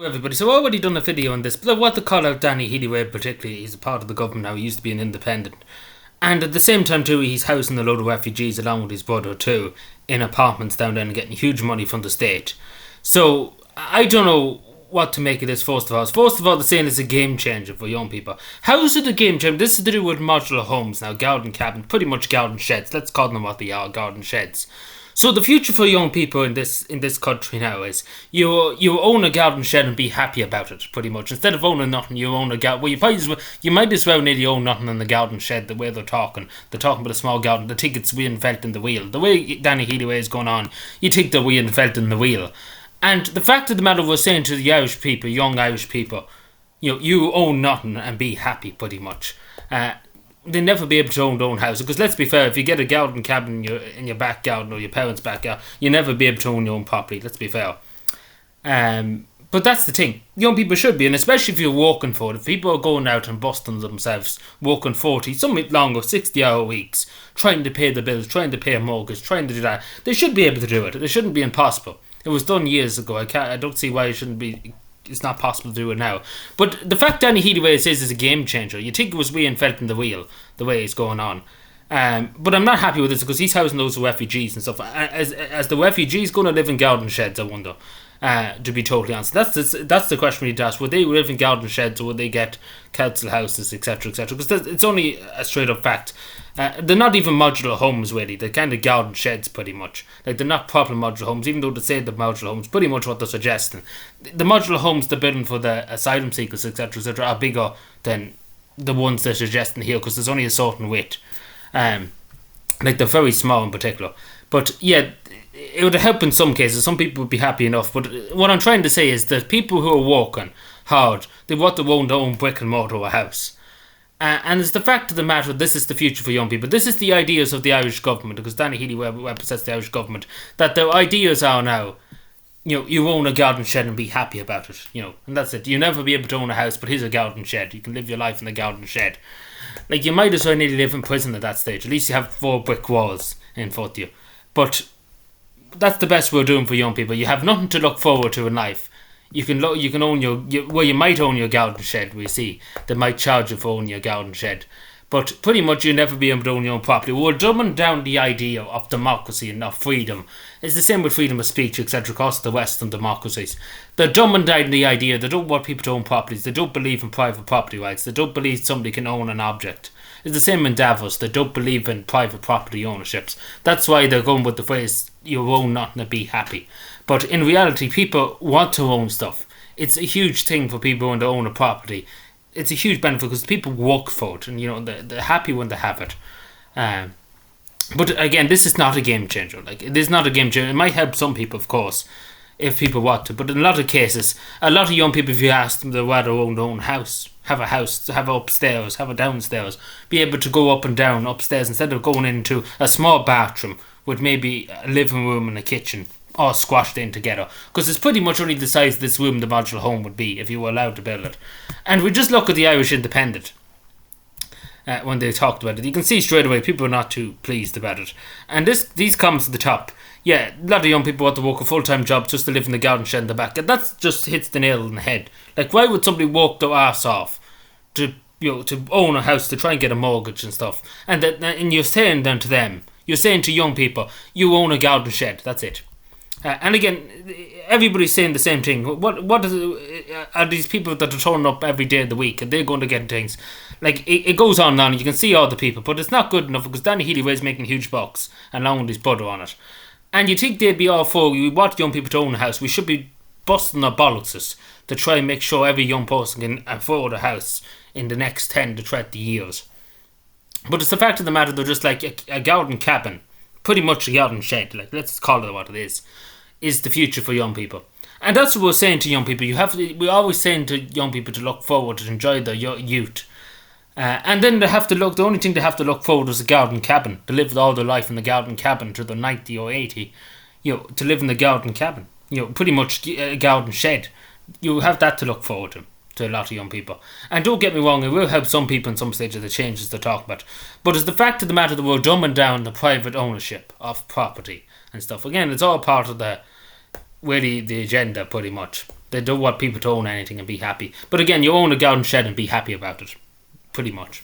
Everybody, so I already done a video on this, but I want to call out Danny Healy-Wade particularly. He's a part of the government now. He used to be an independent, and at the same time too, he's housing a load of refugees along with his brother too in apartments down there and getting huge money from the state. So I don't know what to make of this. First of all, they're saying it's a game changer for young people. How is it a game changer? This is to do with modular homes now, garden cabins, pretty much garden sheds. Let's call them what they are, garden sheds. So the future for young people in this country now is you own a garden shed and be happy about it, pretty much. Instead of owning nothing, you own a garden. Well, you might as well nearly own nothing in the garden shed. The way they're talking about a small garden. They think it's reinventing the wheel. The way Danny Healy-Wade is going on, you think they're reinventing the wheel. And the fact of the matter, we're saying to the Irish people, young Irish people, you own nothing and be happy, pretty much. They'll never be able to own their own house. Because let's be fair, if you get a garden cabin in your back garden or your parents' back garden, you'll never be able to own your own property. Let's be fair. But that's the thing. Young people should be, and especially if you're working for it. If people are going out and busting themselves, working 40, some longer, 60-hour weeks, trying to pay the bills, trying to pay a mortgage, trying to do that, they should be able to do it. It shouldn't be impossible. It was done years ago. I don't see why it shouldn't be. It's not possible to do it now. But the fact Danny Healy-Wade says is a game changer. You think it was reinventing the wheel, the way it's going on. But I'm not happy with this because he's housing those refugees and stuff. As the refugees going to live in garden sheds, I wonder. To be totally honest, that's the question we need to ask. Would they live in garden sheds or would they get council houses, etc., etc.? Because it's only a straight up fact. They're not even modular homes, really. They're kind of garden sheds, pretty much. Like, they're not proper modular homes, even though they say they're modular homes. Pretty much what they're suggesting. The modular homes they're building for the asylum seekers, etc., etc., are bigger than the ones they're suggesting here because there's only a certain width. Like, they're very small in particular. But yeah, it would help in some cases. Some people would be happy enough. But what I'm trying to say is that people who are working hard, they want to own their own brick and mortar house. And it's the fact of the matter, this is the future for young people. This is the ideas of the Irish government, because Danny Healy-Wade represents the Irish government, that their ideas are now, you own a garden shed and be happy about it, and that's it. You'll never be able to own a house, but here's a garden shed. You can live your life in the garden shed. Like, you might as well nearly live in prison at that stage. At least you have 4 brick walls in front of you. But that's the best we're doing for young people. You have nothing to look forward to in life. You can own you might own your garden shed. We see they might charge you for owning your garden shed, but pretty much you'll never be able to own your own property. We're dumbing down the idea of democracy and of freedom. It's the same with freedom of speech, etc. across the Western democracies. They're dumbing down the idea. They don't want people to own properties. They don't believe in private property rights. They don't believe somebody can own an object. It's the same in Davos. They don't believe in private property ownerships. That's why they're going with the phrase, you own nothing to be happy. But in reality, people want to own stuff. It's a huge thing for people when they own a property. It's a huge benefit because people work for it and, they're happy when they have it. But again, this is not a game changer. Like, it is not a game changer. It might help some people, of course, if people want to. But in a lot of cases, a lot of young people, if you ask them, they'd rather own their own house. Have a house, have upstairs, have a downstairs. Be able to go up and down upstairs instead of going into a small bathroom with maybe a living room and a kitchen all squashed in together, because it's pretty much only the size of this room the modular home would be if you were allowed to build it. And we just look at the Irish Independent when they talked about it. You can see straight away people are not too pleased about it. And these comments at the top, yeah, a lot of young people want to work a full-time job just to live in the garden shed in the back, and that just hits the nail on the head. Like, why would somebody work their arse off to own a house, to try and get a mortgage and stuff? And you're saying then to them, you're saying to young people, you own a garden shed, that's it. And again, everybody's saying the same thing. What are these people that are turning up every day of the week and they're going to get things? Like, it goes on and on. You can see all the people, but it's not good enough because Danny Healy-Wade's making huge bucks along with his brother on it. And you think they'd be all for, we want young people to own a house. We should be busting our bollockses to try and make sure every young person can afford a house in the next 10 to 20 years. But it's the fact of the matter, they're just like a garden cabin. Pretty much a garden shed, like, let's call it what it is the future for young people. And that's what we're saying to young people. We're always saying to young people to look forward, to enjoy their youth. And then the only thing they have to look forward to is a garden cabin. To live all their life in the garden cabin to they're 90 or 80. To live in the garden cabin. Pretty much a garden shed. You have that to look forward to a lot of young people. And don't get me wrong, it will help some people in some stage of the changes they're talking about. But it's the fact of the matter that we're dumbing down the private ownership of property and stuff. Again, it's all part of the really the agenda, pretty much. They don't want people to own anything and be happy. But again, you own a garden shed and be happy about it, pretty much.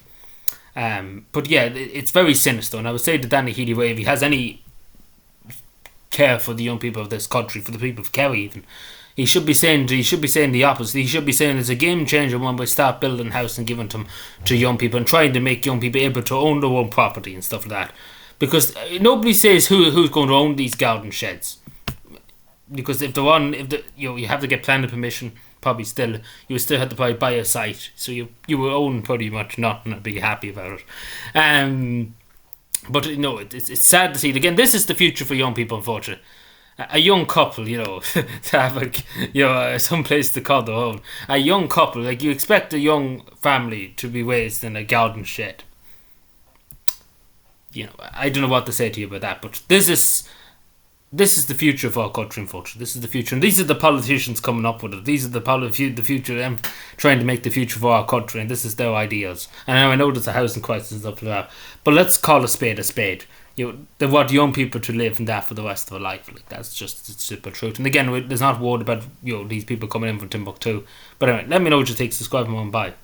But yeah, it's very sinister. And I would say to Danny Healy, if he has any care for the young people of this country, for the people of Kerry even, he should be saying the opposite. He should be saying it's a game changer when we start building house and giving them to young people and trying to make young people able to own their own property and stuff like that. Because nobody says who's going to own these garden sheds. Because if you have to get planning permission, probably still you would still have to probably buy a site, so you will own pretty much nothing and be happy about it. But it's sad to see it. Again, this is the future for young people, unfortunately. A young couple, to have some place to call their own. A young couple, like you expect a young family to be raised in a garden shed. I don't know what to say to you about that, but this is the future of our country, unfortunately. This is the future, and these are the politicians coming up with it. These are the future, them trying to make the future for our country, and this is their ideas. And I know there's a housing crisis and stuff like that, but let's call a spade a spade. They want young people to live in that for the rest of their life. Like, that's just the simple truth. And again, there's not word about these people coming in from Timbuktu. But anyway, let me know what you think. Subscribe and bye.